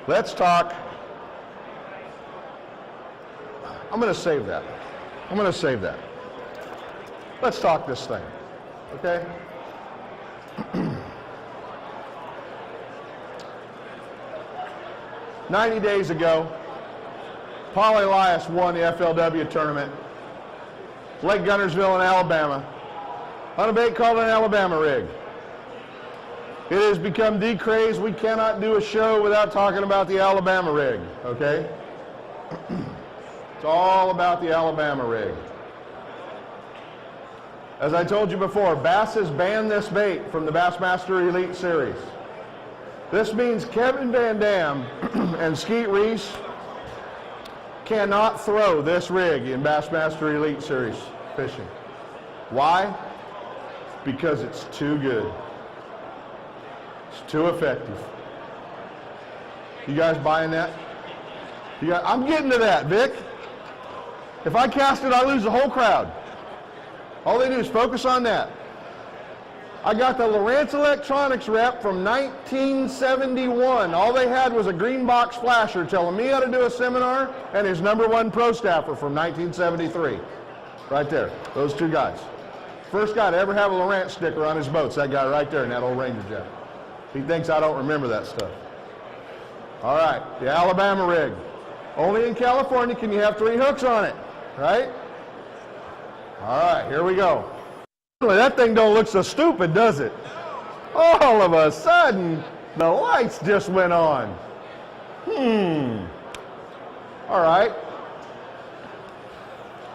Let's talk. I'm going to save that. I'm going to save that. Let's talk this thing, okay? 90 days ago, Paul Elias won the FLW tournament, Lake Guntersville in Alabama, on a bait called an Alabama rig. It has become the craze. We cannot do a show without talking about the Alabama rig, okay? It's all about the Alabama rig. As I told you before, Bass has banned this bait from the Bassmaster Elite Series. This means Kevin Van Dam and Skeet Reese cannot throw this rig in Bassmaster Elite Series fishing. Why? Because it's too good. It's too effective. You guys buying that? I'm getting to that, Vic. If I cast it, I lose the whole crowd. All they do is focus on that. I got the Lowrance Electronics rep from 1971. All they had was a green box flasher telling me how to do a seminar, and his #1 pro staffer from 1973. Right there, those two guys. First guy to ever have a Lowrance sticker on his boat's that guy right there in that old Ranger jacket. He thinks I don't remember that stuff. All right, the Alabama rig. Only in California can you have 3 hooks on it, right? All right, here we go. That thing don't look so stupid, does it? All of a sudden, the lights just went on. All right.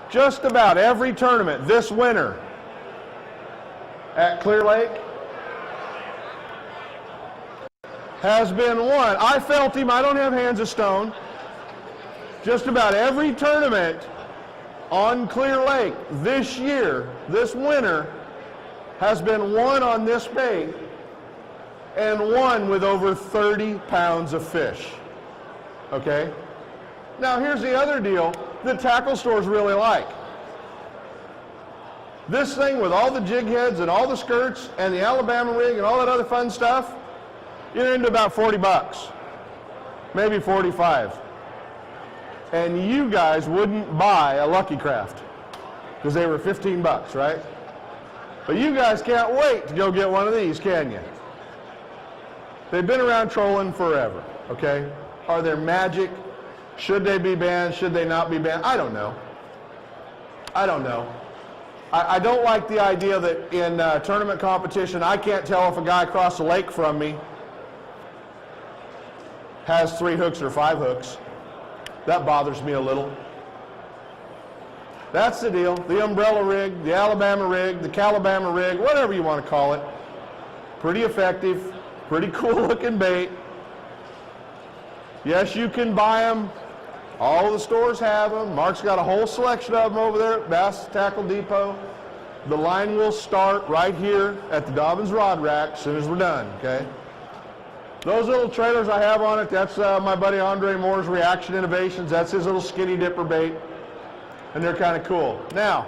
Just about every tournament this winter at Clear Lake has been won. I felt him. I don't have hands of stone. Just about every tournament on Clear Lake this year, this winter, has been won on this bait and won with over 30 pounds of fish. Okay? Now here's the other deal that tackle stores really like. This thing with all the jig heads and all the skirts and the Alabama rig and all that other fun stuff, you're into about 40 bucks, maybe 45. And you guys wouldn't buy a Lucky Craft because they were 15 bucks, right? But you guys can't wait to go get one of these, can you? They've been around trolling forever, okay? Are they magic? Should they be banned? Should they not be banned? I don't know. I don't know. I don't like the idea that in tournament competition, I can't tell if a guy across the lake from me has 3 hooks or 5 hooks. That bothers me a little. That's the deal. The umbrella rig, the Alabama rig, the Calabama rig, whatever you want to call it. Pretty effective, pretty cool looking bait. Yes, you can buy them. All the stores have them. Mark's got a whole selection of them over there at Bass Tackle Depot. The line will start right here at the Dobbins Rod Rack as soon as we're done, okay? Those little trailers I have on it, that's my buddy Andre Moore's Reaction Innovations. That's his little skinny dipper bait, and they're kind of cool. Now,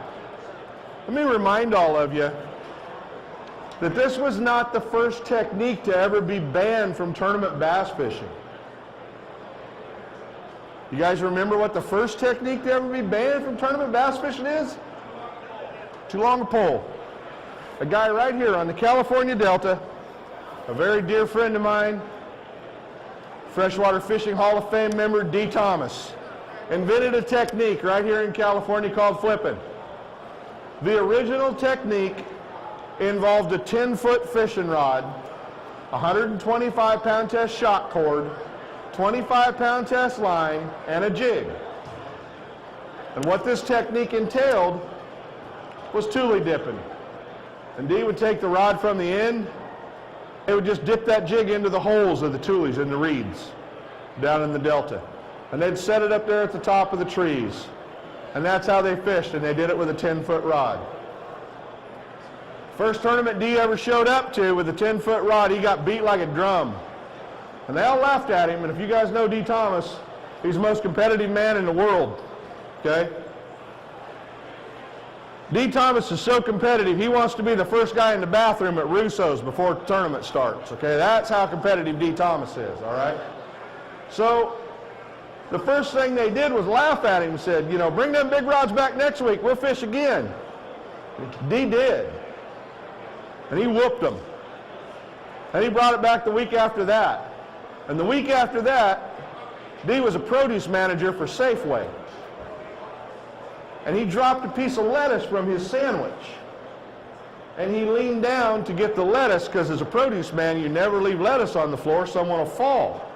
let me remind all of you that this was not the first technique to ever be banned from tournament bass fishing. You guys remember what the first technique to ever be banned from tournament bass fishing is? Too long a pole. A guy right here on the California Delta, a very dear friend of mine, Freshwater Fishing Hall of Fame member Dee Thomas, invented a technique right here in California called flippin. The original technique involved a 10-foot fishing rod, 125-pound test shock cord, 25-pound test line, and a jig. And what this technique entailed was tule dipping. And Dee would take the rod from the end. They would just dip that jig into the holes of the tules in the reeds down in the delta. And they'd set it up there at the top of the trees. And that's how they fished, and they did it with a 10-foot rod. First tournament Dee ever showed up to with a 10-foot rod, he got beat like a drum. And they all laughed at him, and if you guys know Dee Thomas, he's the most competitive man in the world, okay? Dee Thomas is so competitive, he wants to be the first guy in the bathroom at Russo's before the tournament starts, okay? That's how competitive Dee Thomas is, all right? So the first thing they did was laugh at him and said, you know, bring them big rods back next week, we'll fish again. Dee did. And he whooped them. And he brought it back the week after that. And the week after that, Dee was a produce manager for Safeway. And he dropped a piece of lettuce from his sandwich. And he leaned down to get the lettuce, because as a produce man, you never leave lettuce on the floor, someone will fall.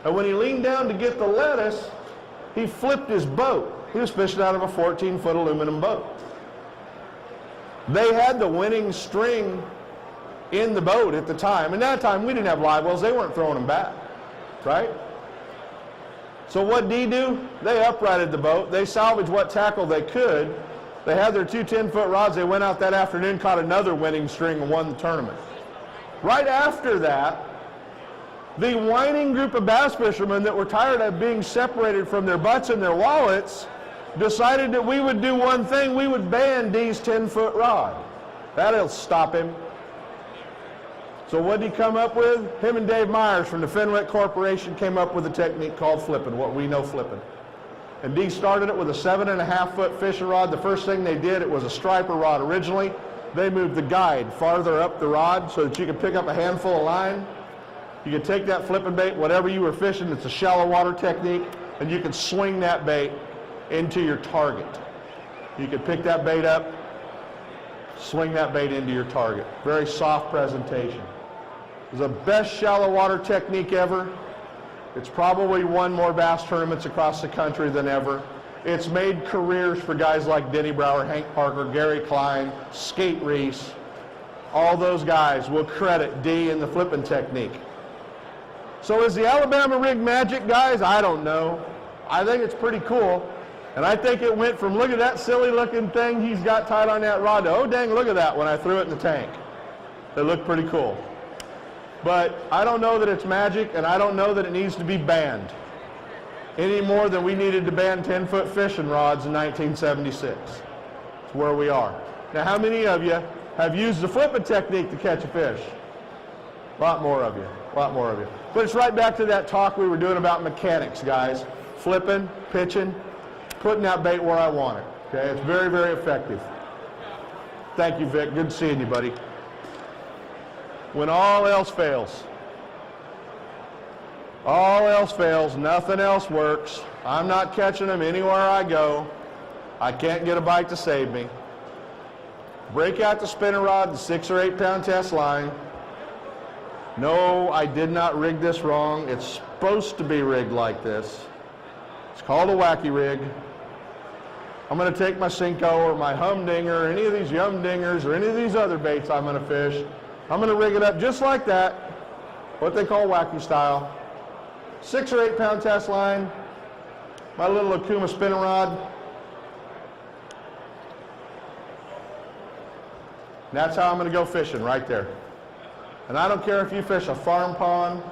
And when he leaned down to get the lettuce, he flipped his boat. He was fishing out of a 14-foot aluminum boat. They had the winning string in the boat at the time. And that time, we didn't have live wells. They weren't throwing them back, right? So what Dee do? They uprighted the boat. They salvaged what tackle they could. They had their two 10-foot rods. They went out that afternoon, caught another winning string, and won the tournament. Right after that, the whining group of bass fishermen that were tired of being separated from their butts and their wallets decided that we would do one thing. We would ban Dee's 10-foot rod. That'll stop him. So what did he come up with? Him and Dave Myers from the Fenwick Corporation came up with a technique called flippin, what we know flippin. And Dee started it with a 7.5-foot fishing rod. The first thing they did, it was a striper rod originally. They moved the guide farther up the rod so that you could pick up a handful of line. You could take that flipping bait, whatever you were fishing, it's a shallow water technique, and you could swing that bait into your target. You could pick that bait up, swing that bait into your target. Very soft presentation. It's the best shallow water technique ever. It's probably won more bass tournaments across the country than ever. It's made careers for guys like Denny Brower, Hank Parker, Gary Klein, Skate Reese. All those guys will credit Dee and the flipping technique. So is the Alabama rig magic, guys? I don't know. I think it's pretty cool. And I think it went from, look at that silly looking thing he's got tied on that rod, to, oh dang, look at that when I threw it in the tank. They look pretty cool. But I don't know that it's magic, and I don't know that it needs to be banned any more than we needed to ban 10-foot fishing rods in 1976. It's where we are. Now, how many of you have used the flipping technique to catch a fish? A lot more of you. A lot more of you. But it's right back to that talk we were doing about mechanics, guys. Flipping, pitching, putting that bait where I want it. Okay, it's very, very effective. Thank you, Vic. Good seeing you, buddy. When all else fails, nothing else works. I'm not catching them anywhere I go. I can't get a bite to save me. Break out the spinner rod, the 6 or 8 pound test line. No, I did not rig this wrong. It's supposed to be rigged like this. It's called a wacky rig. I'm going to take my Cinco or my humdinger or any of these yum dingers or any of these other baits I'm going to fish. I'm going to rig it up just like that, what they call wacky style. 6 or 8 pound test line, my little Akuma spinning rod. And that's how I'm going to go fishing, right there. And I don't care if you fish a farm pond,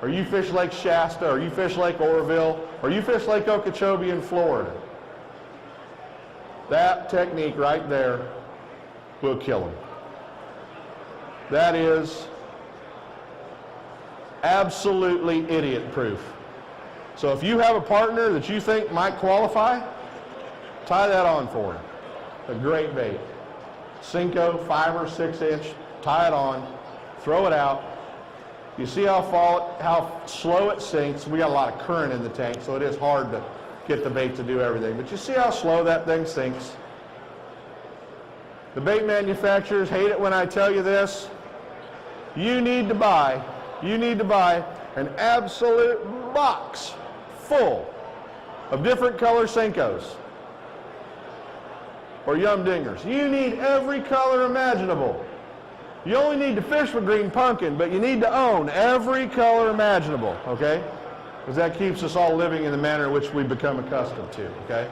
or you fish Lake Shasta, or you fish Lake Oroville, or you fish Lake Okeechobee in Florida. That technique right there will kill them. That is absolutely idiot-proof. So if you have a partner that you think might qualify, tie that on for him. A great bait. Cinco, 5 or 6 inch, tie it on, throw it out. You see how slow it sinks. We got a lot of current in the tank, so it is hard to get the bait to do everything. But you see how slow that thing sinks. The bait manufacturers hate it when I tell you this. You need to buy an absolute box full of different color Cincos or yum dingers. You need every color imaginable. You only need to fish with green pumpkin, but you need to own every color imaginable, okay? Because that keeps us all living in the manner in which we become accustomed to, okay?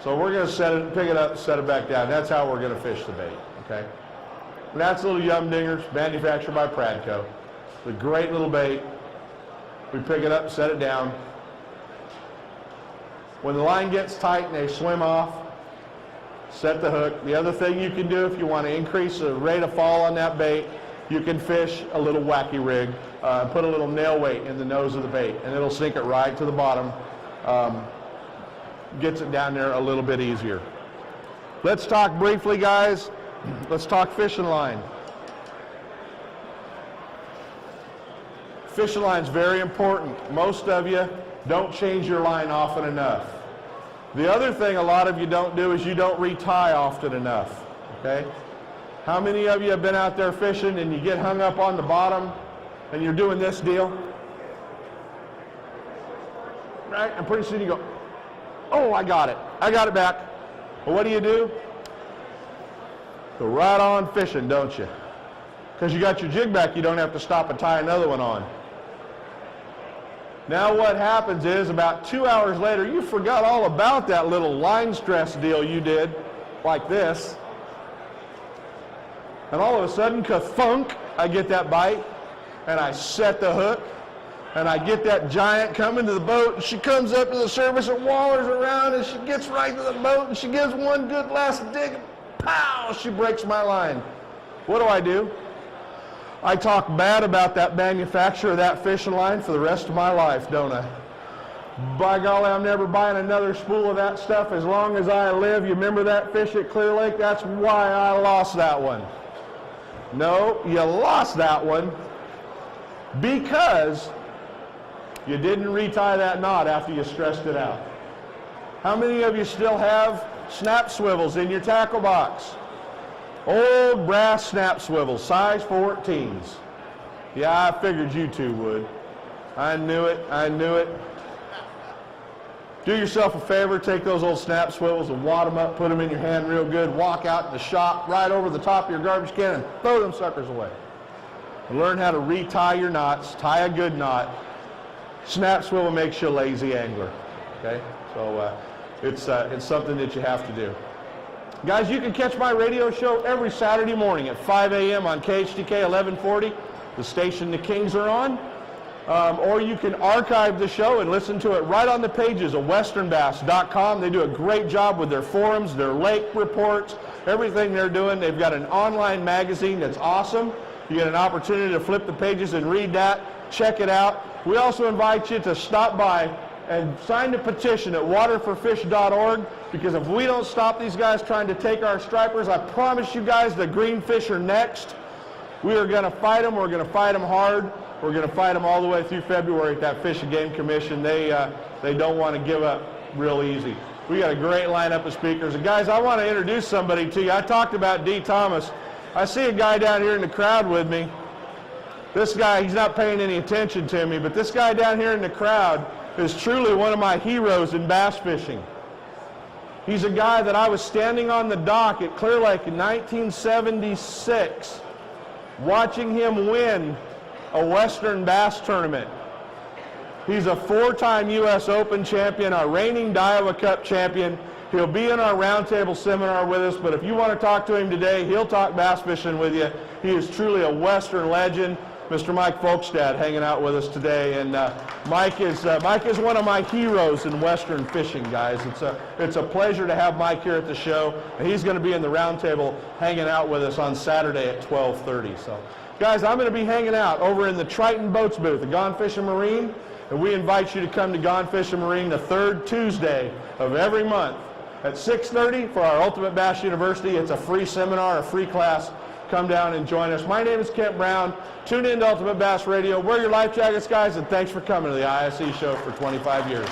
So we're going to pick it up, set it back down. That's how we're going to fish the bait, okay? And that's little yum dingers manufactured by Pradco. It's a great little bait. We pick it up, set it down. When the line gets tight and they swim off, set the hook. The other thing you can do if you want to increase the rate of fall on that bait you can fish a little wacky rig, put a little nail weight in the nose of the bait, and it'll sink it right to the bottom. Gets it down there a little bit easier. Let's talk briefly, guys. Let's talk fishing line. Fishing line is very important. Most of you don't change your line often enough. The other thing a lot of you don't do is you don't retie often enough, okay? How many of you have been out there fishing and you get hung up on the bottom and you're doing this deal? Right, and pretty soon you go, oh, I got it back. Well, what do? Go right on fishing, don't you? Because you got your jig back, you don't have to stop and tie another one on. Now what happens is about 2 hours later, you forgot all about that little line stress deal you did, like this. And all of a sudden, ka-thunk, I get that bite, and I set the hook, and I get that giant coming to the boat, and she comes up to the surface and wallers around, and she gets right to the boat, and she gives one good last dig, and pow, she breaks my line. What do? I talk bad about that manufacturer of that fishing line for the rest of my life, don't I? By golly, I'm never buying another spool of that stuff as long as I live. You remember that fish at Clear Lake? That's why I lost that one. No, you lost that one because you didn't retie that knot after you stressed it out. How many of you still have snap swivels in your tackle box? Old brass snap swivels, size 14s. Yeah, I figured you two would. I knew it. Do yourself a favor, take those old snap swivels and wad them up, put them in your hand real good, walk out in the shop right over the top of your garbage can and throw them suckers away. Learn how to retie your knots, tie a good knot. Snap swivel makes you a lazy angler, okay? So it's something that you have to do. Guys, you can catch my radio show every Saturday morning at 5 a.m. on KHTK 1140, the station the Kings are on. Or you can archive the show and listen to it right on the pages of WesternBass.com. They do a great job with their forums, their lake reports, everything they're doing. They've got an online magazine that's awesome. You get an opportunity to flip the pages and read that. Check it out. We also invite you to stop by and sign the petition at waterforfish.org, because if we don't stop these guys trying to take our stripers, I promise you guys the greenfish are next. We are going to fight them. We're going to fight them hard. We're going to fight them all the way through February at that Fish and Game Commission. They don't want to give up real easy. We got a great lineup of speakers. And guys, I want to introduce somebody to you. I talked about Dee Thomas. I see a guy down here in the crowd with me. This guy, he's not paying any attention to me, but this guy down here in the crowd is truly one of my heroes in bass fishing. He's a guy that I was standing on the dock at Clear Lake in 1976 watching him win a Western Bass tournament. He's a 4-time U.S. Open champion, our reigning Iowa Cup champion. He'll be in our roundtable seminar with us, but if you want to talk to him today, he'll talk bass fishing with you. He is truly a Western legend. Mr. Mike Folkstad hanging out with us today, and Mike is one of my heroes in Western fishing, guys. It's a pleasure to have Mike here at the show, and he's going to be in the roundtable hanging out with us on Saturday at 12:30. So, guys, I'm going to be hanging out over in the Triton Boats booth at Gone Fishing Marine, and we invite you to come to Gone Fishing Marine the third Tuesday of every month at 6:30 for our Ultimate Bass University. It's a free seminar, a free class. Come down and join us. My name is Kent Brown. Tune in to Ultimate Bass Radio. Wear your life jackets, guys, and thanks for coming to the ISE show for 25 years.